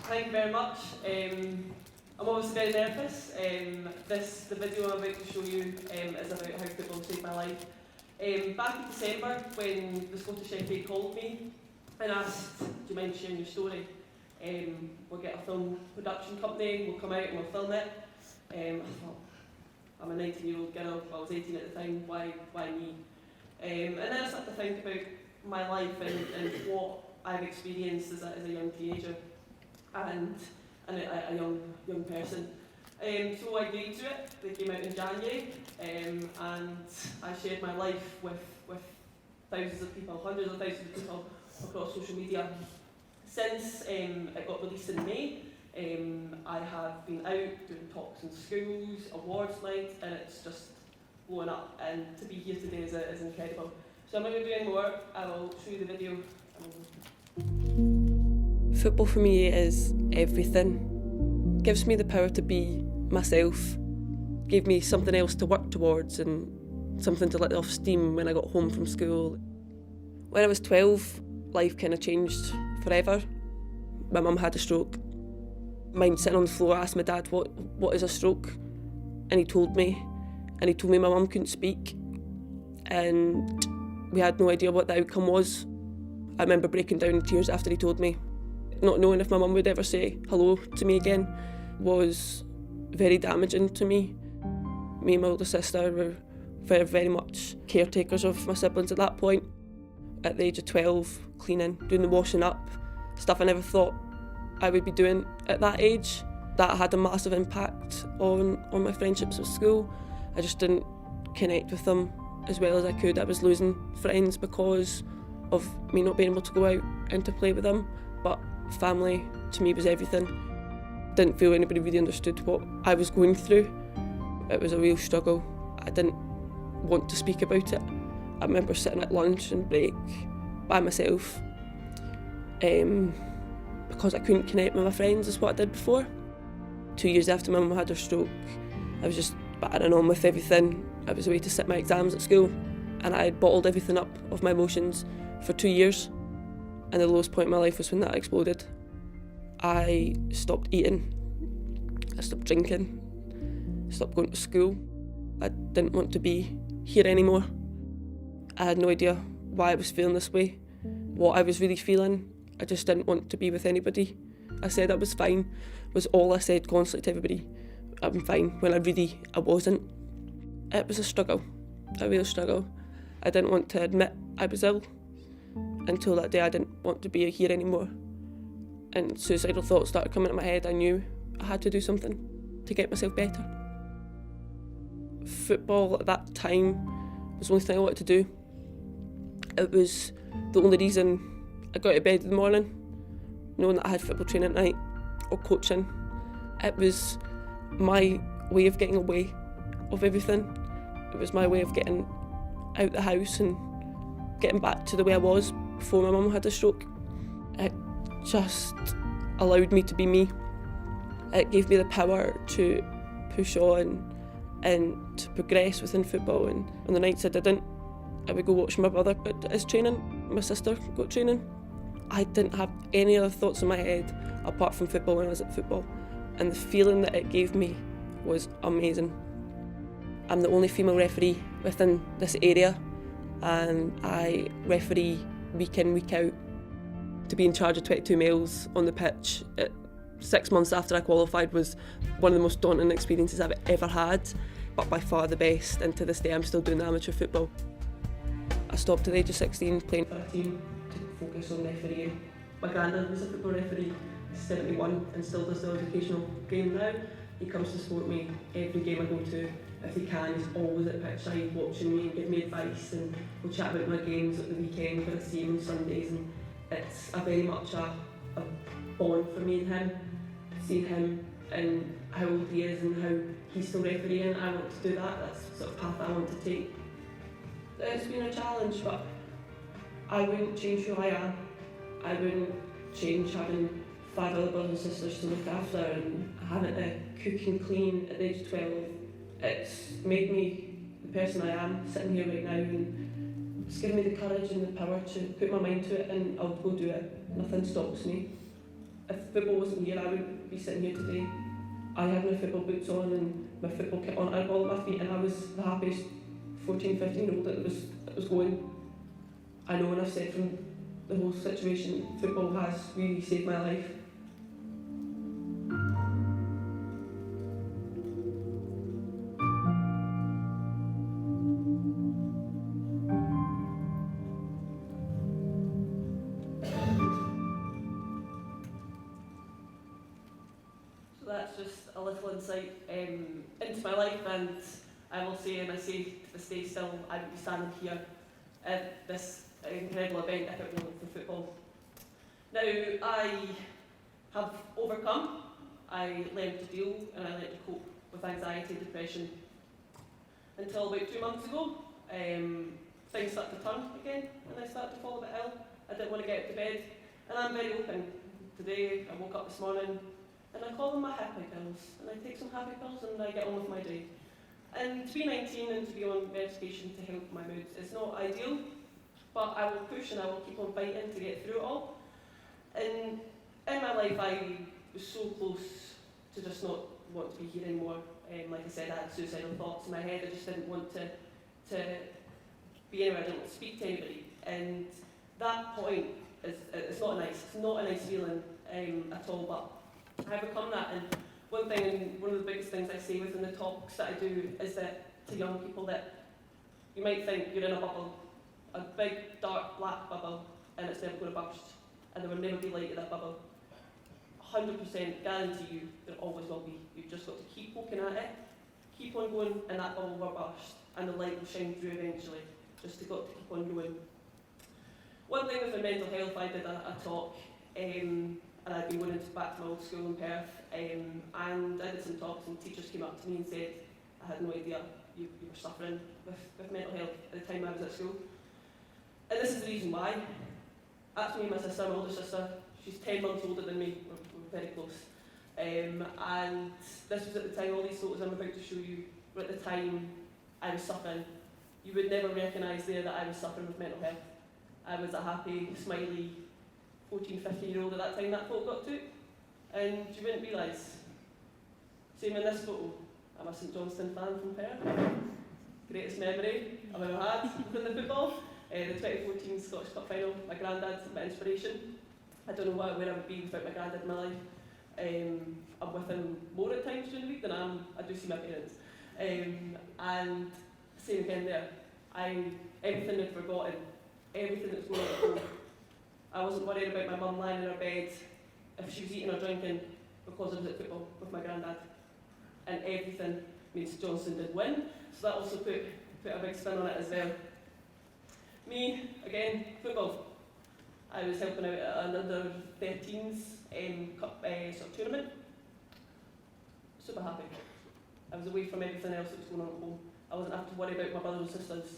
Thank you very much. I'm obviously very nervous. The video I'm about to show you is about how football saved my life. Back in December, when the Scottish FA called me and asked, do you mind sharing your story? We'll get a film production company, we'll come out and we'll film it. I thought, I'm a 19-year-old girl, I was 18 at the time, why me? And then I started to think about my life and what I've experienced as a young teenager and a young person. So I agreed to it. They came out in January, and I shared my life with thousands of people, hundreds of thousands of people across social media. Since it got released in May, I have been out doing talks in schools, awards nights, and it's just blowing up. And to be here today is incredible. So I'm not going to do any more. I will show you the video. Football for me is everything. It gives me the power to be myself. Gave me something else to work towards and something to let off steam when I got home from school. When I was 12, life kind of changed forever. My mum had a stroke. Mine sitting on the floor, I asked my dad, what is a stroke? And he told me my mum couldn't speak. And we had no idea what the outcome was. I remember breaking down in tears after he told me. Not knowing if my mum would ever say hello to me again was very damaging to me. Me and my older sister were very, very much caretakers of my siblings at that point. At the age of 12, cleaning, doing the washing up, stuff I never thought I would be doing at that age. That had a massive impact on my friendships at school. I just didn't connect with them as well as I could. I was losing friends because of me not being able to go out and to play with them. But family to me was everything. Didn't feel anybody really understood what I was going through. It was a real struggle. I didn't want to speak about it. I remember sitting at lunch and break by myself because I couldn't connect with my friends as what I did before. 2 years after my mum had her stroke, I was just battering on with everything. I was away to sit my exams at school and I had bottled everything up of my emotions for 2 years. And the lowest point in my life was when that exploded. I stopped eating, I stopped drinking, stopped going to school. I didn't want to be here anymore. I had no idea why I was feeling this way, what I was really feeling. I just didn't want to be with anybody. I said I was fine, was all I said constantly to everybody. I'm fine, when I wasn't. It was a struggle, a real struggle. I didn't want to admit I was ill. Until that day I didn't want to be here anymore. And suicidal thoughts started coming into my head. I knew I had to do something to get myself better. Football at that time was the only thing I wanted to do. It was the only reason I got out of bed in the morning, knowing that I had football training at night or coaching. It was my way of getting away of everything. It was my way of getting out the house and getting back to the way I was before my mum had a stroke. It just allowed me to be me. It gave me the power to push on and to progress within football. And on the nights I didn't, I would go watch my brother at his training, my sister got training. I didn't have any other thoughts in my head apart from football when I was at football. And the feeling that it gave me was amazing. I'm the only female referee within this area, and I referee week in, week out. To be in charge of 22 males on the pitch 6 months after I qualified was one of the most daunting experiences I've ever had, but by far the best, and to this day I'm still doing amateur football. I stopped at the age of 16 playing for a team to focus on refereeing. My granddad was a football referee, he's 71 and still does the occasional game now. He comes to support me every game I go to. If he can, he's always at pitch side watching me and giving me advice, and we'll chat about my games at the weekend when I see him on Sundays. And it's a very much a bond for me and him, seeing him and how old he is and how he's still refereeing. I want to do that, that's the sort of path I want to take. It's been a challenge, but I wouldn't change who I am. I wouldn't change having 5 other brothers and sisters to look after and having to cook and clean at the age of 12. It's made me the person I am, sitting here right now, and it's given me the courage and the power to put my mind to it, and I'll go do it. Nothing stops me. If football wasn't here, I wouldn't be sitting here today. I had my football boots on and my football kit on, I had a ball at my feet, and I was the happiest 14, 15-year-old that was going. I know, and I've said from the whole situation, football has really saved my life. So that's just a little insight into my life, and I will say, and I say to this day still, I would be standing here at this incredible event if it wasn't for football. Now, I have overcome, I learned to deal and I learned to cope with anxiety and depression. Until about 2 months ago, things started to turn again and I started to fall a bit ill. I didn't want to get out to bed, and I'm very open. Today, I woke up this morning and I call them my happy pills, and I take some happy pills and I get on with my day. And to be 19 and to be on medication to help my moods is not ideal, but I will push and I will keep on fighting to get through it all. And in my life, I was so close to just not want to be here anymore. Like I said, I had suicidal thoughts in my head. I just didn't want to be anywhere. I didn't want to speak to anybody. And that point it's not nice. It's not a nice feeling at all. But I overcome that. And one thing, and one of the biggest things I say within the talks that I do, is that to young people that you might think you're in a bubble, a big, dark, black bubble, and it's never going to burst, and there will never be light in that bubble. 100% guarantee you there always will be. You've just got to keep poking at it, keep on going, and that bubble will burst, and the light will shine through eventually. Just got to keep on going. One thing with my mental health, I did a talk, and I'd been going back to my old school in Perth, and I did some talks, and teachers came up to me and said, I had no idea you were suffering with mental health at the time I was at school. And this is the reason why. That's me and my sister, my older sister. She's 10 months older than me. We're very close. And this was at the time, all these photos I'm about to show you were at the time I was suffering. You would never recognise there that I was suffering with mental health. I was a happy, smiley 14, 15-year-old at that time that photo got took. And you wouldn't realise. Same in this photo. I'm a St Johnstone fan from Perth. Greatest memory I've ever had within the football. The 2014 Scottish Cup final, my granddad, my inspiration. I don't know where I would be without my granddad in my life. I'm with him more at times during the week than I do see my parents. And same again there. Everything I'd forgotten, everything that's going on at home. I wasn't worried about my mum lying in her bed if she was eating or drinking because I was at football with my granddad. And everything means Johnson did win, so that also put a big spin on it as well. Me, again, football. I was helping out at an under 13s cup sort of tournament. Super happy. I was away from everything else that was going on at home. I wasn't having to worry about my brothers and sisters.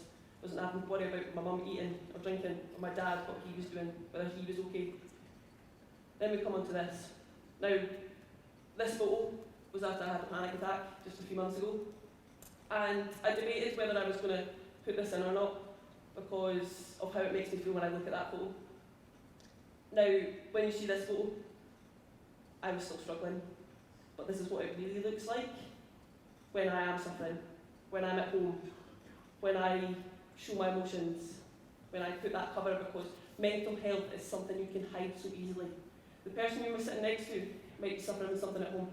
I wasn't having to worry about my mum eating or drinking, or my dad, what he was doing, whether he was okay. Then we come on to this. Now, this photo was after I had a panic attack just a few months ago. And I debated whether I was going to put this in or not, because of how it makes me feel when I look at that photo. Now, when you see this photo, I was still struggling, but this is what it really looks like when I am suffering, when I'm at home, when I show my emotions, when I put that cover, because mental health is something you can hide so easily. The person you were sitting next to might be suffering with something at home.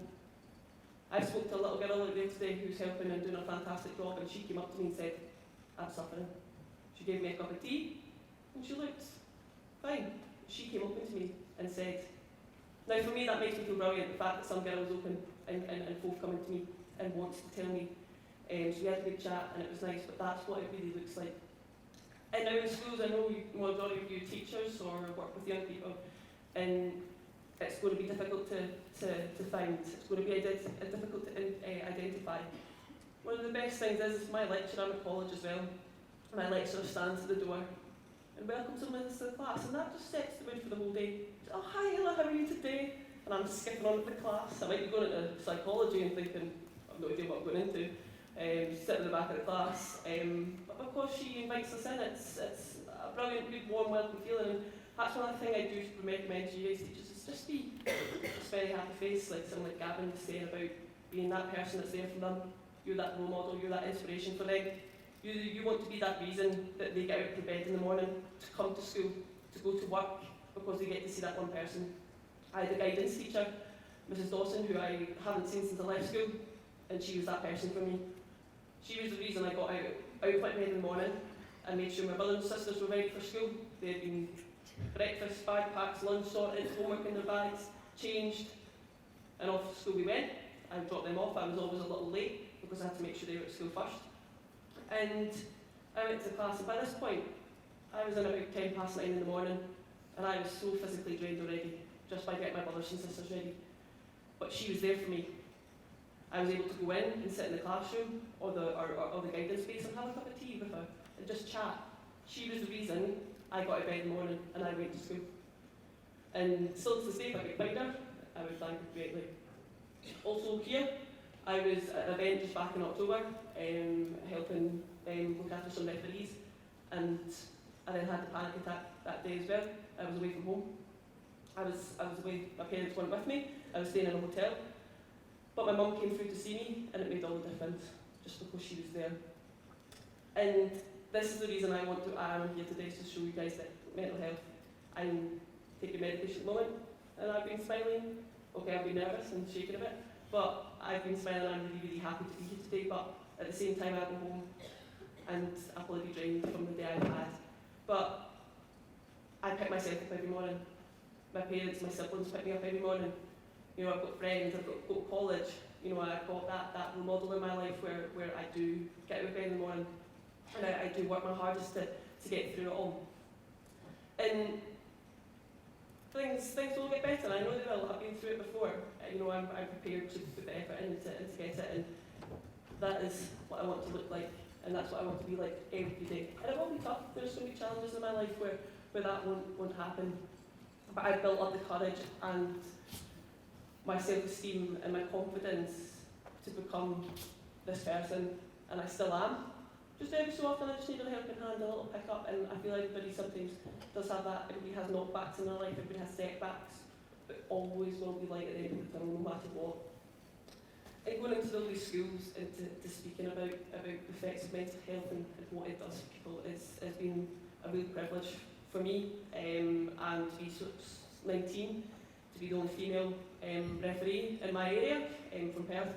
I spoke to a little girl earlier today who's helping and doing a fantastic job, and she came up to me and said, I'm suffering. She gave me a cup of tea, and she looked fine. She came open to me and said, now for me that makes me feel brilliant, the fact that some girl was open and forthcoming to me and wants to tell me. So we had a big chat and it was nice, but that's what it really looks like. And now in schools, I know majority of you teachers or work with young people, and it's going to be difficult to find. It's going to be difficult to identify. One of the best things is my lecturer, I'm at college as well. My lecturer stands at the door and welcomes them into the class, and that just sets the mood for the whole day. Oh, hi Isla, how are you today? And I'm skipping on with the class. I might be going into psychology and thinking, I've no idea what I'm going into. Sitting in the back of the class. But because she invites us in, it's a brilliant, good, warm, welcome feeling. And that's one thing I do recommend to you guys teachers, is just be very happy face, like someone like Gavin was saying about being that person that's there for them. You're that role model, you're that inspiration for them. You want to be that reason that they get out of bed in the morning to come to school, to go to work, because they get to see that one person. I had a guidance teacher, Mrs. Dawson, who I haven't seen since I left school, and she was that person for me. She was the reason I got out of my bed in the morning and made sure my brothers and sisters were ready for school. They had been breakfast, bag packs, lunch sorted, homework in their bags, changed, and off to school we went. I dropped them off. I was always a little late because I had to make sure they were at school first. And I went to class, and by this point, I was in about 9:10 in the morning, and I was so physically drained already, just by getting my brothers and sisters ready. But she was there for me. I was able to go in and sit in the classroom or the guidance space and have a cup of tea with her and just chat. She was the reason I got out of bed in the morning and I went to school. And still to this day, if I could find her, I would thank her greatly. Also here, I was at an event just back in October, helping look after some referees, and I then had the panic attack that day as well. I was away from home. I was away, my parents weren't with me, I was staying in a hotel. But my mum came through to see me, and it made all the difference, just because she was there. And this is the reason I am here today, is to show you guys that mental health, I'm taking medication at the moment, and I've been smiling. Okay, I've been nervous and shaking a bit, but I've been smiling and I'm really, really happy to be here today. But at the same time, I go home and I'll probably be drained from the day I've had. But I pick myself up every morning. My parents, my siblings pick me up every morning. You know, I've got friends, I've got college. You know, I've got that role model in my life where I do get out of bed in the morning and I do work my hardest to get through it all. And things will get better. I know they will. I've been through it before. You know, I'm prepared to put the effort in to get it, and that is what I want to look like, and that's what I want to be like every day. And it will be tough. There's going to be challenges in my life where that won't happen. But I've built up the courage and my self-esteem and my confidence to become this person, and I still am. Just every so often I just need a helping hand, a little pick up, and I feel everybody sometimes does have that. Everybody has knockbacks in their life, everybody has setbacks, but always will be light at the end of the tunnel, no matter what. And going into all these schools and to speaking about the effects of mental health and what it does for people has been a real privilege for me, and to be 19, to be the only female referee in my area from Perth.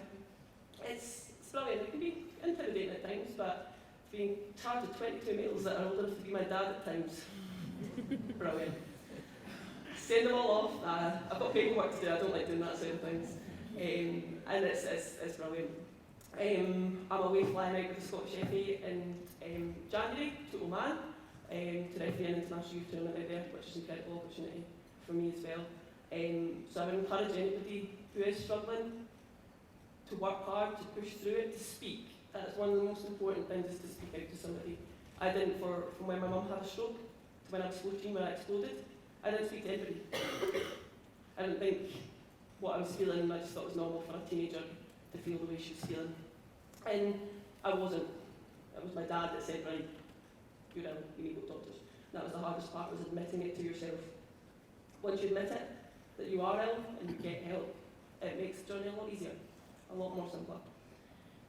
It's brilliant. It can be intimidating at times, but being charged with 22 males that are old enough to be my dad at times, brilliant. Send them all off. I've got paperwork to do. I don't like doing that sort of things, and it's brilliant. I'm away flying out with the Scottish FA in January to Oman to referee an international youth tournament out there, which is an incredible opportunity for me as well. So I would encourage anybody who is struggling to work hard, to push through it, to speak. That's one of the most important things, is to speak out to somebody. I didn't from when my mum had a stroke to when I was 14, when I exploded. I didn't speak to anybody. I didn't think what I was feeling, I just thought it was normal for a teenager to feel the way she was feeling. And I wasn't. It was my dad that said, right, you're ill, you need to go to doctors. And that was the hardest part, was admitting it to yourself. Once you admit it, that you are ill and you get help, it makes the journey a lot easier, a lot more simpler.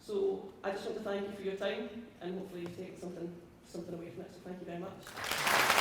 So I just want to thank you for your time, and hopefully you've taken something away from it, so thank you very much.